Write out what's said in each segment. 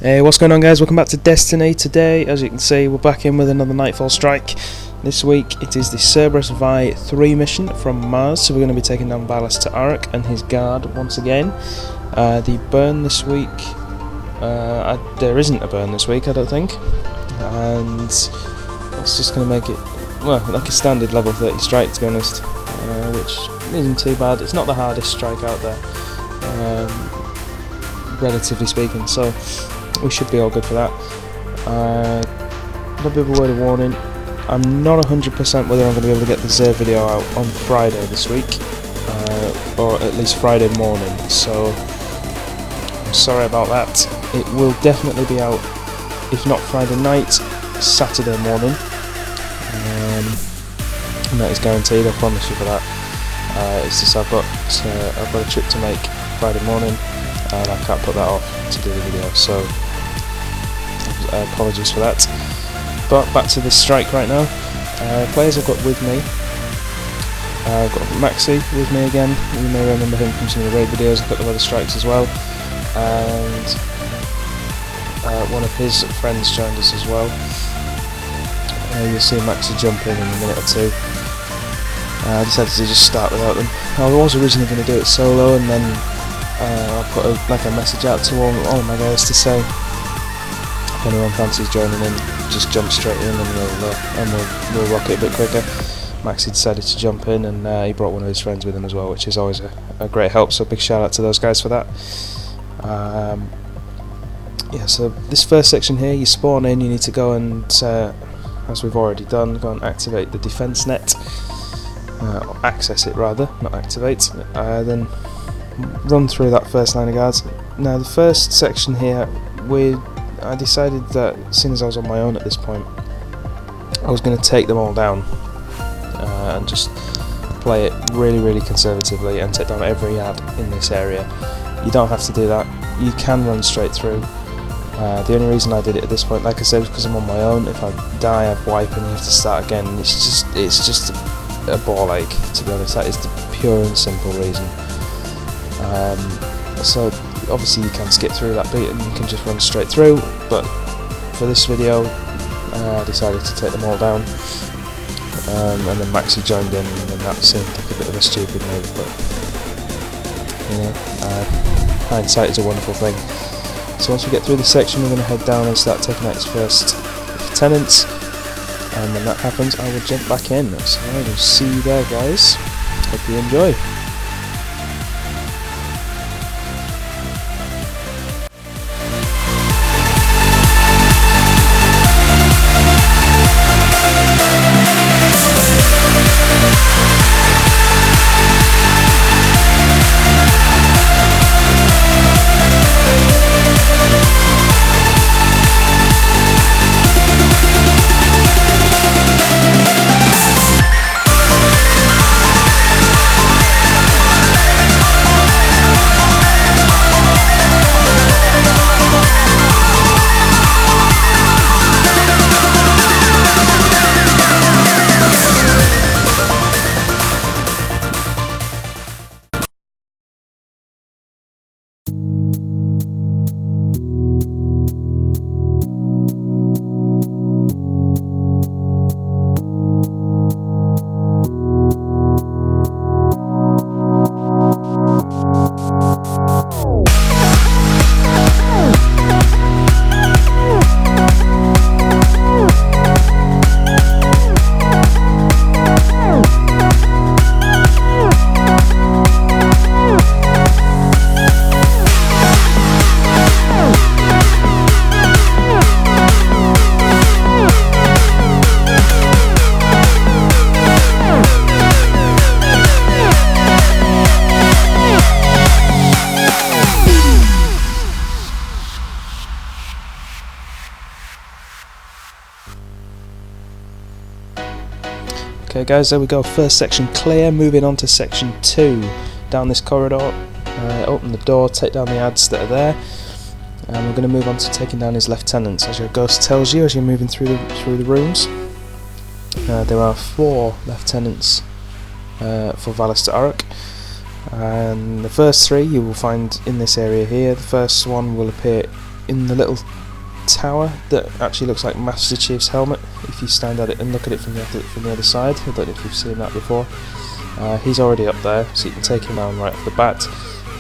Hey, what's going on, guys? Welcome back to Destiny. Today, as you can see, we're back in with another Nightfall strike. This week it is the Cerberus Vae 3 mission from Mars, so we're going to be taking down Ballast to Arak and his guard once again. The burn this week, there isn't a burn this week, I don't think, and it's just going to make it, well, like a standard level 30 strike, to be honest, which isn't too bad. It's not the hardest strike out there, relatively speaking, so we should be all good for that. A little bit of a word of warning, I'm not 100% whether I'm going to be able to get the Xur video out on Friday this week, or at least Friday morning, so I'm sorry about that. It will definitely be out, if not Friday night, Saturday morning, and that is guaranteed, I promise you for that. It's just I've got a trip to make Friday morning, and I can't put that off to do the video, so apologies for that. But back to this strike right now. Players I've got with me, I've got Maxi with me again. You may remember him from some of the raid videos. I've got the weather strikes as well, and one of his friends joined us as well. You'll see Maxi jump in a minute or two. I decided to just start without them. I was originally going to do it solo, and then I'll put a message out to all of my guys to say, if anyone fancies joining in, just jump straight in, and we'll rock it a bit quicker. Maxi decided to jump in, and he brought one of his friends with him as well, which is always a great help, so big shout out to those guys for that. Yeah, so this first section here, you spawn in, you need to go and, as we've already done, go and activate the defense net, or access it rather, not activate, then run through that first line of guards. Now the first section here, I decided that, seeing as I was on my own at this point, I was going to take them all down and just play it really conservatively and take down every ad in this area. You don't have to do that, you can run straight through. The only reason I did it at this point, like I said, was because I'm on my own. If I die, I wipe and you have to start again. It's just a ball ache, to be honest. That is the pure and simple reason. So obviously you can skip through that bit and you can just run straight through, but for this video I decided to take them all down, and then Maxi joined in, and then that seemed like a bit of a stupid move, but you know, hindsight is a wonderful thing. So once we get through this section, we're going to head down and start taking out his first lieutenants, and when that happens I will jump back in, so I will see you there, guys. Hope you enjoy. Okay guys, there we go, first section clear. Moving on to section 2, down this corridor, open the door, take down the ads that are there, and we're going to move on to taking down his lieutenants, as your ghost tells you as you're moving through the rooms. There are 4 lieutenants for Ballast to Arak, and the first 3 you will find in this area here. The first one will appear in the little tower that actually looks like Master Chief's helmet if you stand at it and look at it from the other side. I don't know if you've seen that before. He's already up there, so you can take him down right off the bat.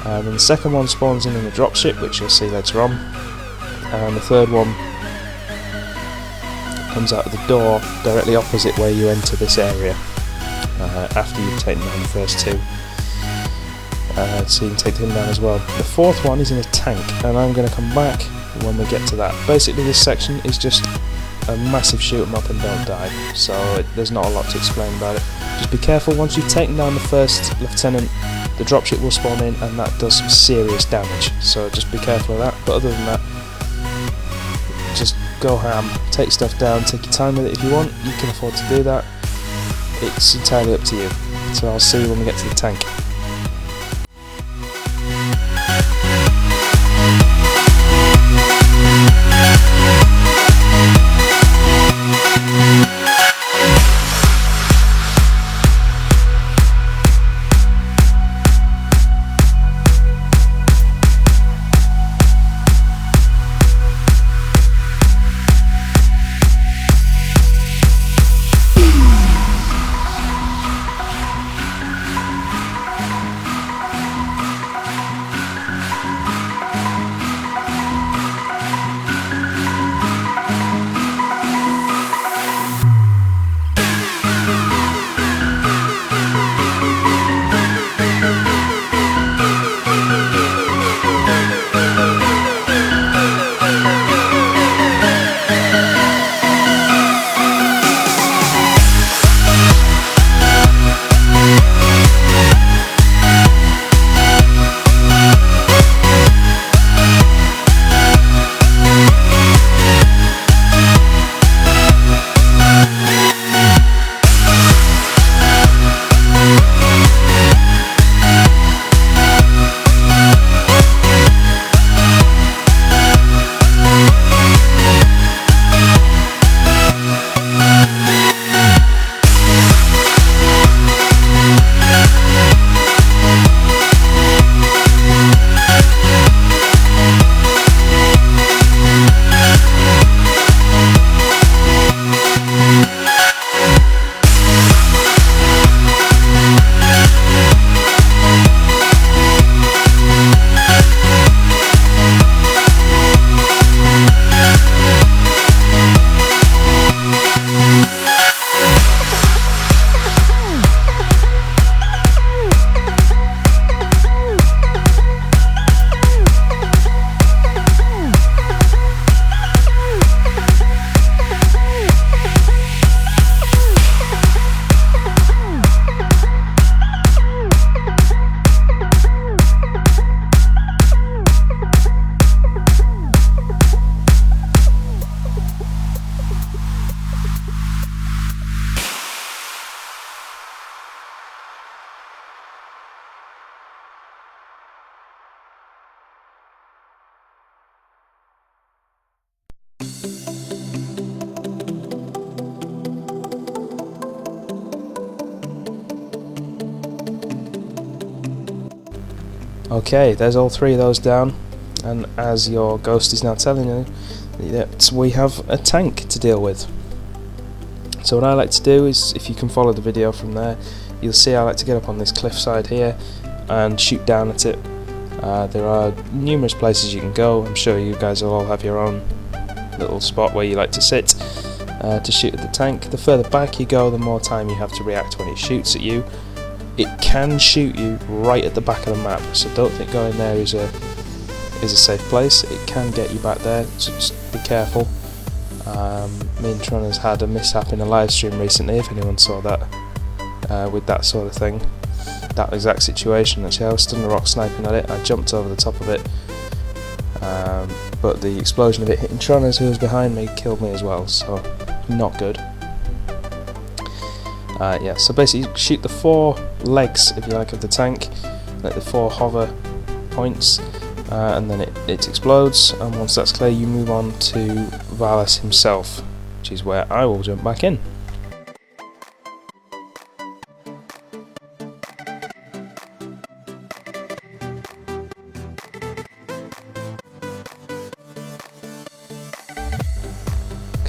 And then the second one spawns in a dropship, which you'll see later on. And the third one comes out of the door directly opposite where you enter this area, after you've taken down the first two. So you can take him down as well. The fourth one is in a tank, and I'm going to come back when we get to that. Basically this section is just a massive shoot 'em up and don't die, so there's not a lot to explain about it. Just be careful, once you've taken down the first lieutenant, the dropship will spawn in and that does some serious damage, so just be careful of that. But other than that, just go ham, take stuff down, take your time with it if you want, you can afford to do that, it's entirely up to you. So I'll see you when we get to the tank. Okay, there's all three of those down, and as your ghost is now telling you, that we have a tank to deal with. So what I like to do is, if you can follow the video from there, you'll see I like to get up on this cliffside here and shoot down at it. There are numerous places you can go. I'm sure you guys will all have your own little spot where you like to sit to shoot at the tank. The further back you go, the more time you have to react when it shoots at you. It can shoot you right at the back of the map, so don't think going there is a safe place. It can get you back there, so just be careful. Me and Tron has had a mishap in a live stream recently, if anyone saw that, with that sort of thing. That exact situation, actually. I was stood on a rock sniping at it, I jumped over the top of it, but the explosion of it hitting Tron, who was behind me, killed me as well, so not good. Yeah, so basically you shoot the 4 legs, if you like, of the tank, like the 4 hover points, and then it explodes, and once that's clear you move on to Valis himself, which is where I will jump back in.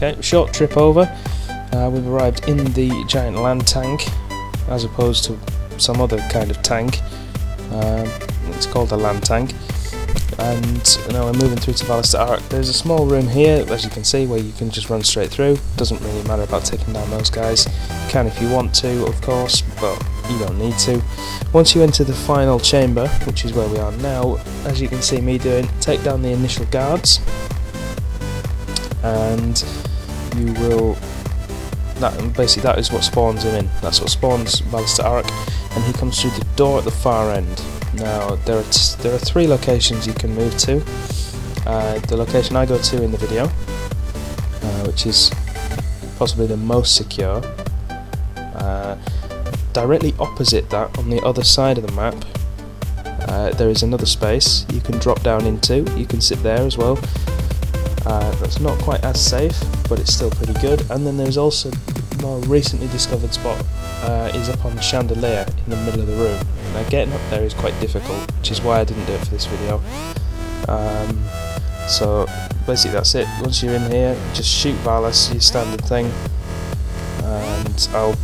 Okay, short trip over. We've arrived in the giant land tank, as opposed to some other kind of tank. It's called a land tank. And now we're moving through to Valista Ark. There's a small room here, as you can see, where you can just run straight through. Doesn't really matter about taking down those guys. You can if you want to, of course, but you don't need to. Once you enter the final chamber, which is where we are now, as you can see me doing, take down the initial guards, and you will. Basically, that is what spawns him in. That's what spawns Valista Ark, and he comes through the door at the far end. Now there are 3 locations you can move to. The location I go to in the video, which is possibly the most secure. Directly opposite that, on the other side of the map, there is another space you can drop down into. You can sit there as well. That's not quite as safe, but it's still pretty good. And then there's also a more recently discovered spot, is up on the chandelier in the middle of the room. Now getting up there is quite difficult, which is why I didn't do it for this video. So basically that's it. Once you're in here, just shoot Valis, your standard thing, and I'll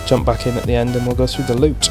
jump back in at the end and we'll go through the loot.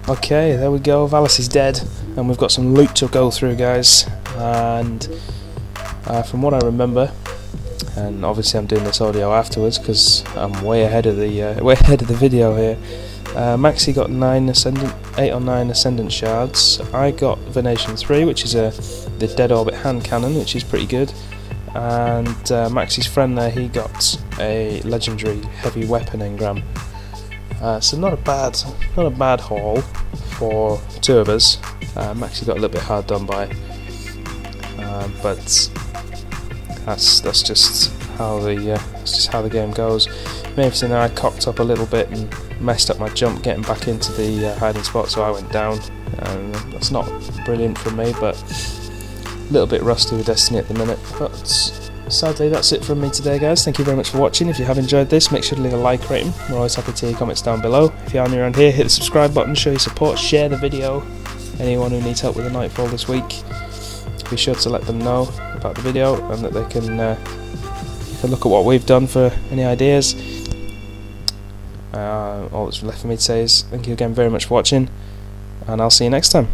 Okay, there we go, Valis is dead, and we've got some loot to go through, guys. And from what I remember, and obviously I'm doing this audio afterwards because I'm way ahead of the video here. Maxi got 8 or 9 Ascendant shards. I got Venation 3, which is the Dead Orbit hand cannon, which is pretty good. And Maxi's friend there, he got a legendary heavy weapon engram. So not a bad haul for 2 of us. Maxi got a little bit hard done by, but that's just how the game goes. May have seen I cocked up a little bit and messed up my jump getting back into the hiding spot, so I went down. That's not brilliant from me, but a little bit rusty with Destiny at the minute. But sadly, that's it from me today, guys. Thank you very much for watching. If you have enjoyed this, make sure to leave a like rating. We're always happy to hear your comments down below. If you are new around here, hit the subscribe button, show your support, share the video. Anyone who needs help with the Nightfall this week, be sure to let them know about the video and that they can look at what we've done for any ideas. All that's left for me to say is thank you again very much for watching, and I'll see you next time.